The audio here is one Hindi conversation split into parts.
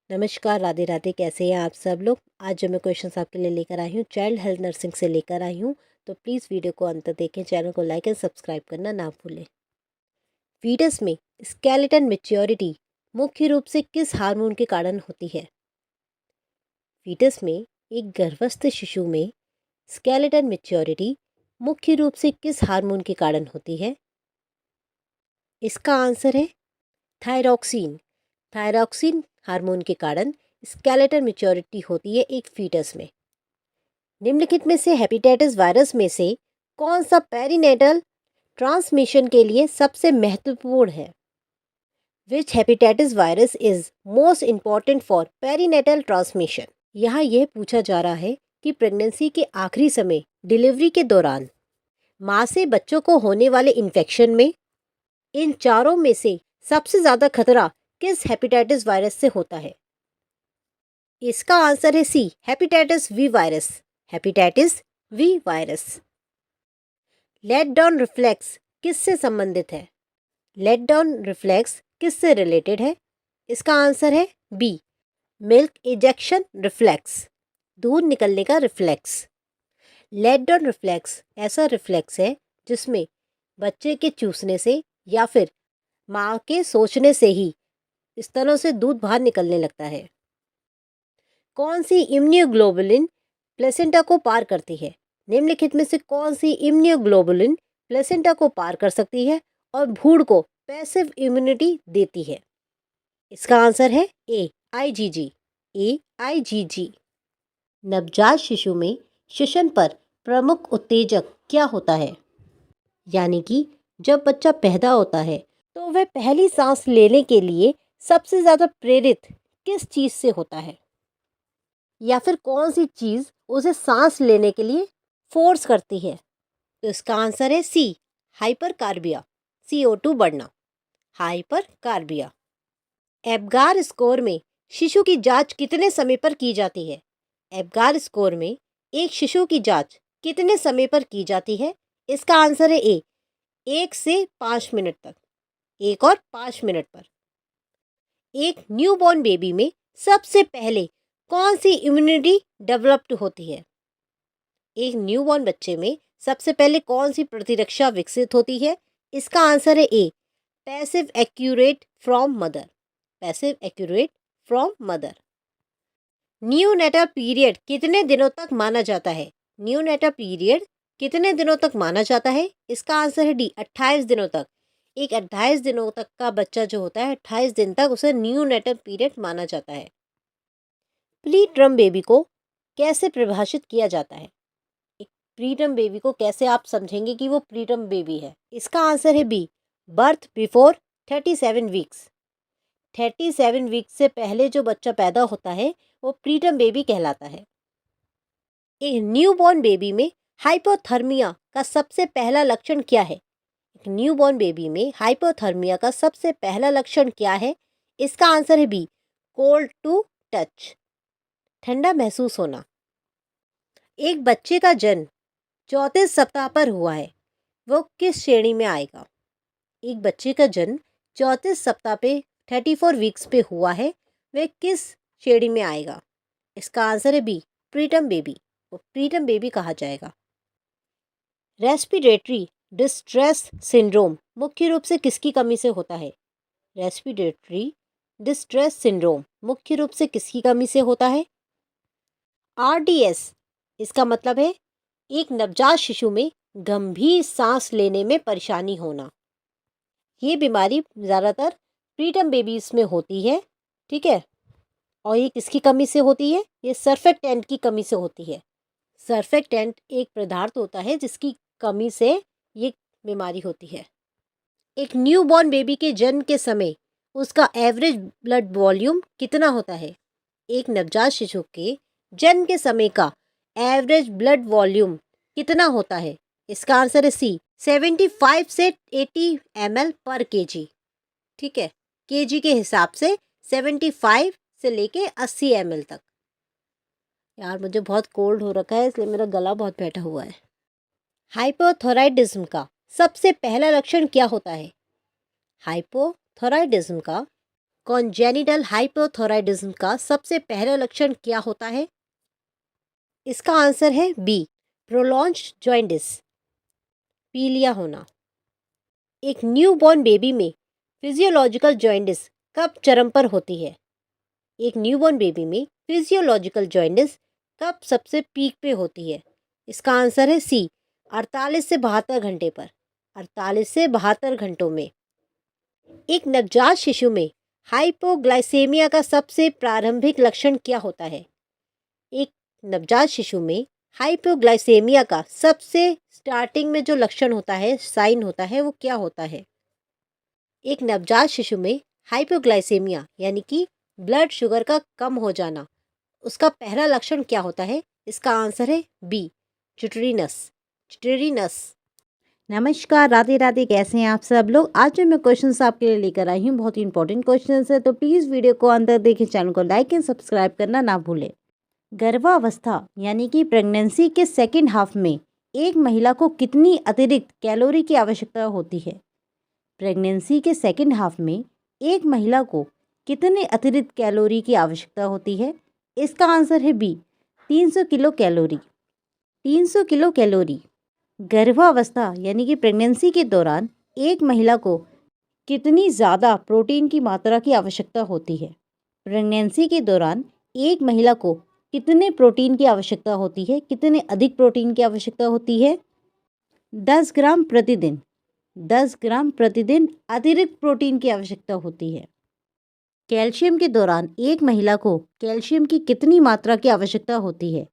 नमस्कार, राधे राधे। कैसे हैं आप सब लोग। आज जो मैं क्वेश्चंस आपके लिए लेकर आई हूँ चाइल्ड हेल्थ नर्सिंग से लेकर आई हूँ, तो प्लीज़ वीडियो को अंत तक देखें। चैनल को लाइक एंड सब्सक्राइब करना ना भूलें। फीटस में स्केलेटन मैच्योरिटी मुख्य रूप से किस हार्मोन के कारण होती है। फीटस में एक गर्भस्थ शिशु में स्केलेटन मैच्योरिटी मुख्य रूप से किस हार्मोन के कारण होती है। इसका आंसर है थायरॉक्सिन। थायरॉक्सिन हार्मोन के कारण स्केलेटन मैच्योरिटी होती है एक फीटस में। निम्नलिखित में से हेपेटाइटिस वायरस में से कौन सा पेरिनेटल ट्रांसमिशन के लिए सबसे महत्वपूर्ण है। Which hepatitis virus is most important for perinatal transmission. यहाँ यह पूछा जा रहा है कि प्रेगनेंसी के आखिरी समय डिलीवरी के दौरान माँ से बच्चों को होने वाले इन्फेक्शन में इन चारों में से सबसे ज़्यादा खतरा किस हेपेटाइटिस वायरस से होता है। इसका आंसर है C, hepatitis B virus. Hepatitis B virus. Let down reflex किससे संबंधित है। लेट डाउन रिफ्लेक्स किससे रिलेटेड है। इसका आंसर है बी, मिल्क इजेक्शन रिफ्लेक्स, दूध निकलने का रिफ्लेक्स। लेट डाउन रिफ्लेक्स ऐसा रिफ्लेक्स है जिसमें बच्चे के चूसने से या फिर माँ के सोचने से ही स्तनों से दूध बाहर निकलने लगता है। कौन सी इम्यूनोग्लोबुलिन प्लेसेंटा को पार करती है। निम्नलिखित में से कौन सी इम्यूनोग्लोबुलिन प्लेसेंटा को पार कर सकती है और भ्रूण को पैसिव इम्यूनिटी देती है। इसका आंसर है ए, आईजीजी। ए, आईजीजी। नवजात शिशु में श्वसन पर प्रमुख उत्तेजक क्या होता है। यानी कि जब बच्चा पैदा होता है तो वह पहली सांस लेने के लिए सबसे ज़्यादा प्रेरित किस चीज़ से होता है, या फिर कौन सी चीज़ उसे सांस लेने के लिए फोर्स करती है। तो इसका आंसर है सी, हाइपरकार्बिया, CO2 बढ़ना, हाइपरकार्बिया। एब्गार स्कोर में शिशु की जांच कितने समय पर की जाती है। एब्गार स्कोर में एक शिशु की जांच कितने समय पर की जाती है। इसका आंसर है ए, 1 से 5 मिनट तक। 1 और 5 मिनट पर। एक न्यूबॉर्न बेबी में सबसे पहले कौन सी इम्यूनिटी डेवलप्ड होती है। एक न्यूबॉर्न बच्चे में सबसे पहले कौन सी प्रतिरक्षा विकसित होती है। इसका आंसर है A, passive accurate from mother. Passive accurate from mother. Neonatal period कितने दिनों तक माना जाता है। न्यूनेटल पीरियड कितने दिनों तक माना जाता है। इसका आंसर है डी, 28 दिनों तक। एक 28 दिनों तक का बच्चा जो होता है 28 दिन तक उसे न्यूनेटल पीरियड माना जाता है। प्रीटर्म बेबी को कैसे परिभाषित किया जाता है। एक प्रीटर्म बेबी को कैसे आप समझेंगे कि वो प्रीटर्म बेबी है। इसका आंसर है b, birth before 37 weeks. 37 weeks से पहले जो बच्चा पैदा होता है वो प्रीटर्म बेबी कहलाता है। एक न्यूबॉर्न बेबी में हाइपोथर्मिया का सबसे पहला लक्षण क्या है। एक न्यूबॉर्न बेबी में हाइपोथर्मिया का सबसे पहला लक्षण क्या है। इसका आंसर है बी, कोल्ड टू टच, ठंडा महसूस होना। एक बच्चे का जन्म 34 सप्ताह पर हुआ है, वो किस श्रेणी में आएगा। एक बच्चे का जन्म 34 सप्ताह पे 34 वीक्स पे हुआ है, वह किस श्रेणी में आएगा। इसका आंसर है बी, प्रीटर्म बेबी। वो प्रीटर्म बेबी कहा जाएगा। रेस्पिरेटरी डिस्ट्रेस सिंड्रोम मुख्य रूप से किसकी कमी से होता है। रेस्पिरेटरी डिस्ट्रेस सिंड्रोम मुख्य रूप से किसकी कमी से होता है। RDS इसका मतलब है एक नवजात शिशु में गंभीर सांस लेने में परेशानी होना। ये बीमारी ज़्यादातर प्रीटर्म बेबीज में होती है, ठीक है। और ये किसकी कमी से होती है, ये सर्फेक्टेंट की कमी से होती है। सर्फेक्टेंट एक पदार्थ होता है जिसकी कमी से ये बीमारी होती है। एक न्यूबॉर्न बेबी के जन्म के समय उसका एवरेज ब्लड वॉल्यूम कितना होता है। एक नवजात शिशु के जन्म के समय का एवरेज ब्लड वॉल्यूम कितना होता है। इसका आंसर है सी, 75 से 80 ml पर kg, ठीक है। kg के हिसाब से 75 से लेके 80 ml तक। यार मुझे बहुत कोल्ड हो रखा है इसलिए मेरा गला बहुत बैठा हुआ है। हाइपोथायराइडिज्म का सबसे पहला लक्षण क्या होता है। हाइपोथायराइडिज्म का कॉन्जेनिटल हाइपोथायराइडिज्म का सबसे पहला लक्षण क्या होता है? इसका आंसर है बी, प्रोलॉन्ग्ड जॉइंटिस, पीलिया होना। एक न्यूबॉर्न बेबी में फिजियोलॉजिकल जॉइंटिस कब चरम पर होती है? एक न्यूबॉर्न बेबी में फिजियोलॉजिकल जॉइंटिस कब सबसे पीक पे होती है? इसका आंसर है सी, 48 से 72 घंटे पर। 48 से 72 घंटों में। एक नवजात शिशु में हाइपोग्लाइसेमिया का सबसे प्रारंभिक लक्षण क्या होता है? एक नवजात शिशु में हाइपोग्लाइसेमिया का सबसे स्टार्टिंग में जो लक्षण होता है, साइन होता है, वो क्या होता है? एक नवजात शिशु में हाइपोग्लाइसेमिया यानी कि ब्लड शुगर का कम हो जाना, उसका पहला लक्षण क्या होता है? इसका आंसर है बी, चिटरीनस। नमस्कार, राधे राधे, कैसे हैं आप सब लोग? आज जो मैं क्वेश्चंस आपके लिए लेकर आई हूँ, बहुत ही इंपॉर्टेंट क्वेश्चंस है, तो प्लीज़ वीडियो को अंत तक देखें, चैनल को लाइक एंड सब्सक्राइब करना ना भूलें। गर्भावस्था यानी कि प्रेगनेंसी के सेकेंड हाफ में एक महिला को कितनी अतिरिक्त कैलोरी की आवश्यकता होती है? प्रेगनेंसी के सेकेंड हाफ में एक महिला को कितने अतिरिक्त कैलोरी की आवश्यकता होती है? इसका आंसर है b, 300 kilo calorie. 300 kilo calorie. गर्भावस्था यानी कि प्रेगनेंसी के दौरान एक महिला को कितनी ज़्यादा प्रोटीन की मात्रा की आवश्यकता होती है? प्रेगनेंसी के दौरान एक महिला को कितने प्रोटीन की आवश्यकता होती है? कितने अधिक प्रोटीन की आवश्यकता होती है? 10 ग्राम प्रतिदिन। 10 ग्राम प्रतिदिन अतिरिक्त प्रोटीन की आवश्यकता होती है। कैल्शियम के दौरान एक महिला को कैल्शियम की कितनी मात्रा की आवश्यकता होती है?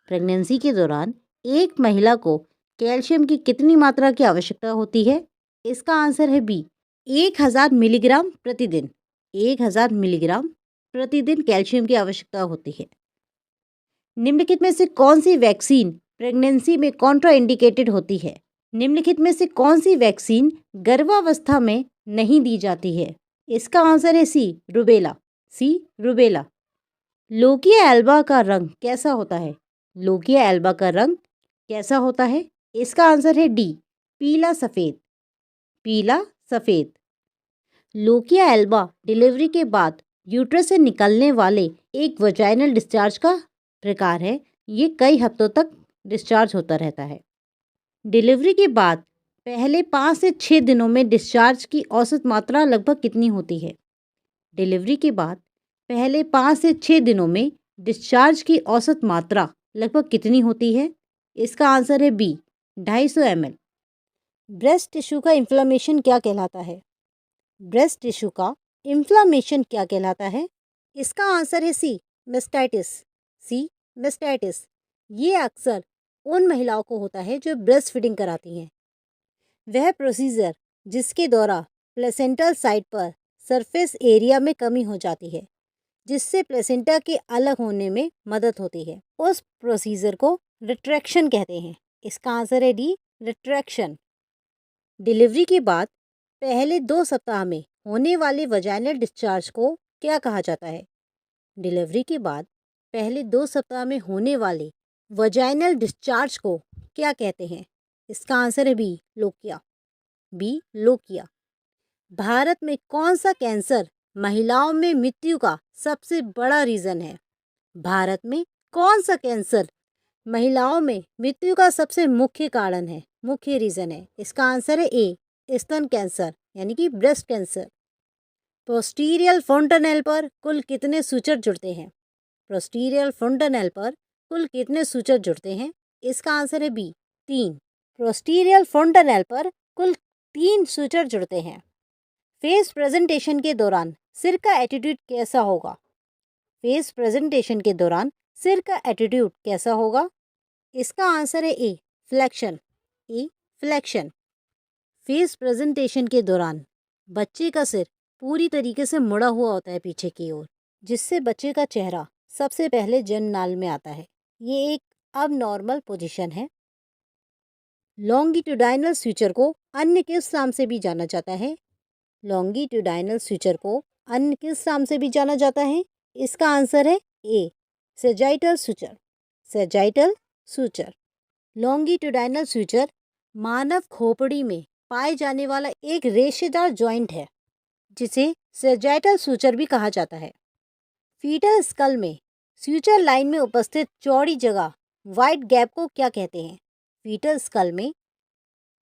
प्रेगनेंसी के दौरान एक महिला को कैल्शियम की कितनी मात्रा की आवश्यकता होती है? इसका आंसर है बी, 1000 मिलीग्राम प्रतिदिन। 1000 मिलीग्राम प्रतिदिन कैल्शियम की आवश्यकता होती है। निम्नलिखित में से कौन सी वैक्सीन प्रेगनेंसी में कॉन्ट्राइंडिकेटेड होती है? निम्नलिखित में से कौन सी वैक्सीन गर्भावस्था में नहीं दी जाती है? इसका आंसर है सी, रूबेला। सी, रूबेला। लोकिया एल्बा का रंग कैसा होता है? लोकिया एल्बा का रंग कैसा होता है? इसका आंसर है डी, पीला सफ़ेद। पीला सफ़ेद। लोकिया एल्बा डिलीवरी के बाद यूट्रस से निकलने वाले एक वजाइनल डिस्चार्ज का प्रकार है। ये कई हफ्तों तक डिस्चार्ज होता रहता है। डिलीवरी के बाद पहले 5 से 6 दिनों में डिस्चार्ज की औसत मात्रा लगभग कितनी होती है? डिलीवरी के बाद पहले 5 से 6 दिनों में डिस्चार्ज की औसत मात्रा लगभग कितनी होती है? इसका आंसर है बी, 250 ml। ब्रेस्ट टिश्यू का इन्फ्लेमेशन क्या कहलाता है? ब्रेस्ट टिश्यू का इन्फ्लेमेशन क्या कहलाता है? इसका आंसर है सी, मेस्टाइटिस। सी, मेस्टाइटिस। ये अक्सर उन महिलाओं को होता है जो ब्रेस्ट फीडिंग कराती हैं। वह प्रोसीजर जिसके द्वारा प्लेसेंटल साइट पर सरफेस एरिया में कमी हो जाती है, जिससे प्लेसेंटा के अलग होने में मदद होती है, उस प्रोसीजर को रिट्रैक्शन कहते हैं। इसका आंसर है डी, रिट्रैक्शन। डिलीवरी के बाद पहले 2 सप्ताह में होने वाले वजाइनल डिस्चार्ज को क्या कहा जाता है? डिलीवरी के बाद पहले 2 सप्ताह में होने वाले वजाइनल डिस्चार्ज को क्या कहते हैं? इसका आंसर है b, lochia. B, lochia. Bharat में कौन सा कैंसर महिलाओं में मृत्यु का सबसे बड़ा रीज़न है? भारत में कौन सा कैंसर महिलाओं में मृत्यु का सबसे मुख्य कारण है, मुख्य रीज़न है? इसका आंसर है ए, स्तन कैंसर यानी कि ब्रेस्ट कैंसर। पोस्टीरियल फोंटेनेल पर कुल कितने सूचर जुड़ते हैं? पोस्टीरियल फोंटेनेल पर कुल कितने सूचर जुड़ते हैं? इसका आंसर है बी, 3। पोस्टीरियल फोंटेनेल पर कुल 3 सूचर जुड़ते हैं। फेस प्रेजेंटेशन के दौरान सिर का एटीट्यूड कैसा होगा? फेस प्रेजेंटेशन के दौरान सिर का एटीट्यूड कैसा होगा? इसका आंसर है ए, फ्लेक्शन। ए, फ्लेक्शन। फेस प्रेजेंटेशन के दौरान बच्चे का सिर पूरी तरीके से मुड़ा हुआ होता है पीछे की ओर, जिससे बच्चे का चेहरा सबसे पहले जन्मनाल में आता है। ये एक अब नॉर्मल पोजीशन है। लॉन्गिट्यूडाइनल स्वीचर को अन्य किस नाम से भी जाना जाता है? लॉन्गिट्यूडाइनल स्वीचर को अन्य किस नाम से भी जाना जाता है? इसका आंसर है A, sagittal suture. Sagittal suture. Longitudinal suture मानव खोपड़ी में पाए जाने वाला एक रेशेदार जॉइंट है जिसे सेजाइटल सूचर भी कहा जाता है। फीटल स्कल में सूचर लाइन में उपस्थित चौड़ी जगह वाइट गैप को क्या कहते हैं? फीटल स्कल में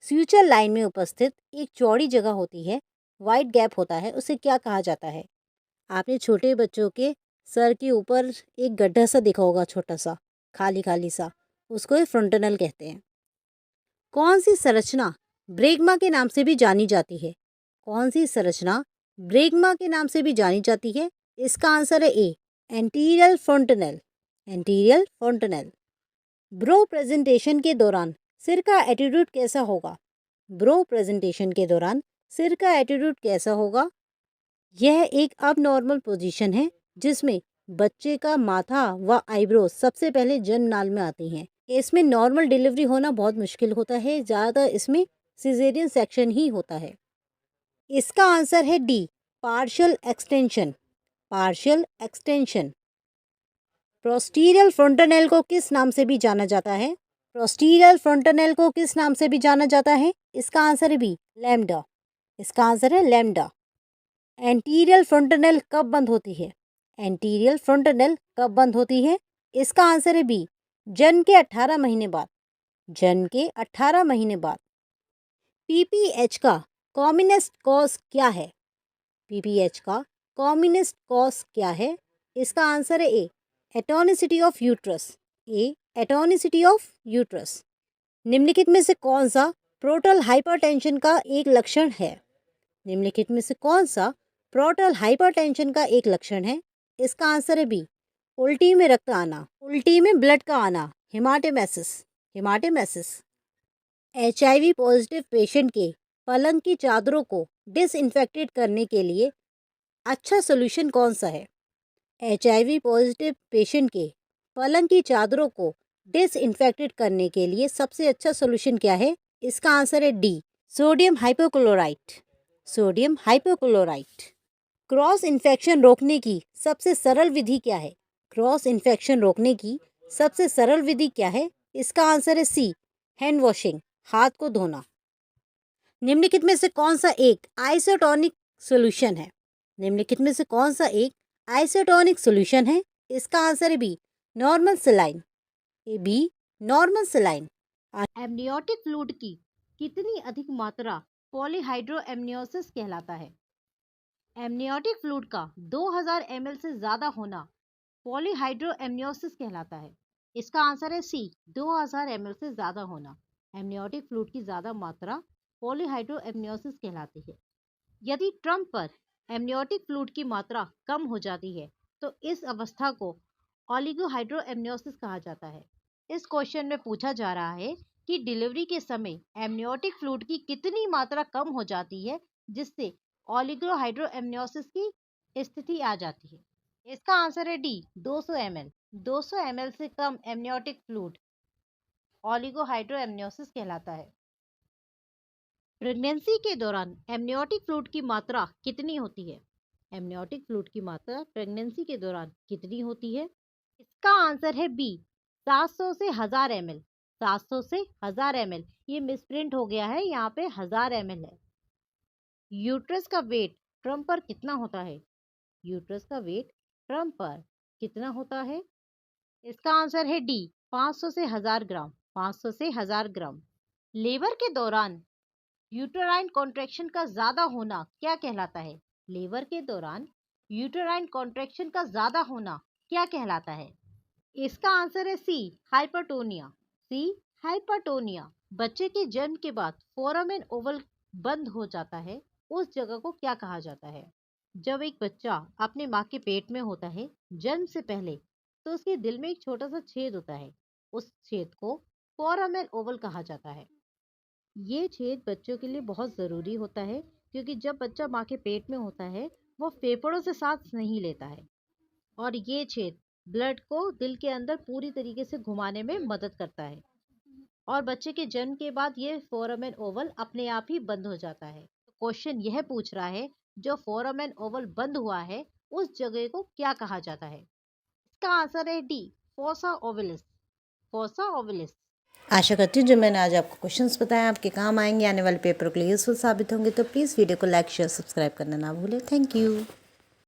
सूचर लाइन में उपस्थित एक चौड़ी जगह होती है, वाइट गैप होता है, उसे क्या कहा जाता है? आपने छोटे बच्चों के सर के ऊपर एक गड्ढा सा देखा होगा, छोटा सा खाली खाली सा, उसको फ्रंटनल कहते हैं। कौन सी संरचना ब्रेगमा के नाम से भी जानी जाती है? कौन सी संरचना ब्रेगमा के नाम से भी जानी जाती है? इसका आंसर है ए, एंटीरियल फ्रंटनल। एंटीरियल फ्रंटनल। ब्रो प्रेजेंटेशन के दौरान सिर का एटीट्यूड कैसा होगा? ब्रो प्रेजेंटेशन के दौरान सिर का एटीट्यूड कैसा होगा? यह एक अब पोजीशन है जिसमें बच्चे का माथा व आईब्रो सबसे पहले जन्म नाल में आती हैं। इसमें नॉर्मल डिलीवरी होना बहुत मुश्किल होता है, ज़्यादातर इसमें सिजेरियन सेक्शन ही होता है। इसका आंसर है D, partial extension. Partial extension. Posterior fontanelle को किस नाम से भी जाना जाता है? प्रोस्टीरियल फ्रंटनल को किस नाम से भी जाना जाता है? इसका आंसर है बी, लैम्डा। इसका आंसर है लैम्डा। एंटीरियल फ्रंटनल कब बंद होती है? एंटीरियल फ्रंटनल कब बंद होती है? इसका आंसर है बी, जन्म के 18 महीने बाद। जन्म के 18 महीने बाद। पीपीएच का कॉमनेस्ट कॉज क्या है? पीपीएच का कॉमनेस्ट कॉज क्या है? इसका आंसर है A, atonicity of uterus. A, atonicity of uterus. निम्नलिखित में से कौन सा पोर्टल हाइपरटेंशन का एक लक्षण है? निम्नलिखित में से कौन सा पोर्टल हाइपरटेंशन का एक लक्षण है? इसका आंसर है बी, उल्टी में रक्त आना, उल्टी में ब्लड का आना, हेमाटेमेसिस। हेमाटेमेसिस। एचआईवी पॉजिटिव पेशेंट के पलंग की चादरों को डिसइंफेक्टेड करने के लिए अच्छा सोल्यूशन कौन सा है? एचआईवी पॉजिटिव पेशेंट के पलंग की चादरों को डिसइंफेक्टेड करने के लिए सबसे अच्छा सोल्यूशन क्या है? इसका आंसर है D, sodium hypochlorite. Sodium hypochlorite. Cross infection रोकने की सबसे सरल विधि क्या है? क्रॉस इन्फेक्शन रोकने की सबसे सरल विधि क्या है? इसका आंसर है सी, हैंड वॉशिंग, हाथ को धोना। निम्नलिखित में से कौन सा एक आइसोटोनिक सॉल्यूशन है? निम्नलिखित में से कौन सा एक आइसोटोनिक सॉल्यूशन है? इसका आंसर है b, normal saline. A b, normal saline. Amniotic fluid की कितनी अधिक मात्रा पॉलीहाइड्रो एमनियोसिस कहलाता है? एमनियोटिक फ्लूइड का 2000 ml से ज़्यादा होना पॉलीहाइड्रो एमनियोसिस कहलाता है। इसका आंसर है सी, 2000 ml से ज़्यादा होना। एमनियोटिक फ्लूइड की ज़्यादा मात्रा पॉलीहाइड्रो एमनियोसिस कहलाती है। यदि ट्रम्प पर एमनियोटिक फ्लूइड की मात्रा कम हो जाती है तो इस अवस्था को ओलिगोहाइड्रो एमनियोसिस कहा जाता है। इस क्वेश्चन में पूछा जा रहा है कि डिलीवरी के समय एमनियोटिक फ्लूइड की कितनी मात्रा कम हो जाती है जिससे ओलिगोहाइड्रो एमनियोसिस की स्थिति आ जाती है। इसका आंसर है डी, 200 ml। 200 ml से कम एमनियोटिक फ्लूइड ओलिगोहाइड्रो एमनियोसिस कहलाता है। प्रेगनेंसी के दौरान एमनियोटिक फ्लूइड की मात्रा कितनी होती है? एमनियोटिक फ्लूइड की मात्रा प्रेगनेंसी के दौरान कितनी होती है? इसका आंसर है बी, 700 से 1000 ml। 700 से 1000 ml। ये मिसप्रिंट हो गया है, यहाँ पे 1000 ml है। यूट्रस का वेट ट्रम्प पर कितना होता है? यूट्रस का वेट ट्रम्प पर कितना होता है? इसका आंसर है डी, 500 से 1000 ग्राम। 500 से 1000 ग्राम। लेबर के दौरान यूटेराइन कॉन्ट्रैक्शन का ज्यादा होना क्या कहलाता है? लेबर के दौरान यूटेराइन कॉन्ट्रैक्शन का ज्यादा होना क्या कहलाता है? इसका आंसर है सी, हाइपरटोनिया। सी, हाइपरटोनिया। बच्चे के जन्म के बाद फोरामेन ओवल बंद हो जाता है, उस जगह को क्या कहा जाता है? जब एक बच्चा अपने माँ के पेट में होता है जन्म से पहले, तो उसके दिल में एक छोटा सा छेद होता है, उस छेद को फोरामेन ओवल कहा जाता है। ये छेद बच्चों के लिए बहुत ज़रूरी होता है क्योंकि जब बच्चा माँ के पेट में होता है वो फेफड़ों से सांस नहीं लेता है और ये छेद ब्लड को दिल के अंदर पूरी तरीके से घुमाने में मदद करता है और बच्चे के जन्म के बाद ये फोरामेन ओवल अपने आप ही बंद हो जाता है। तो क्वेश्चन यह पूछ रहा है जो फोरामेन ओवल बंद हुआ है उस जगह को क्या कहा जाता है? इसका आंसर है डी, फोसा ओवलिस। फोसा ओवलिस। आशा करती हूँ जो मैंने आज आपको क्वेश्चंस बताए आपके काम आएंगे, आने वाले पेपर के लिए यूजफुल साबित होंगे। तो प्लीज़ वीडियो को लाइक शेयर सब्सक्राइब करना ना भूलें। Thank you.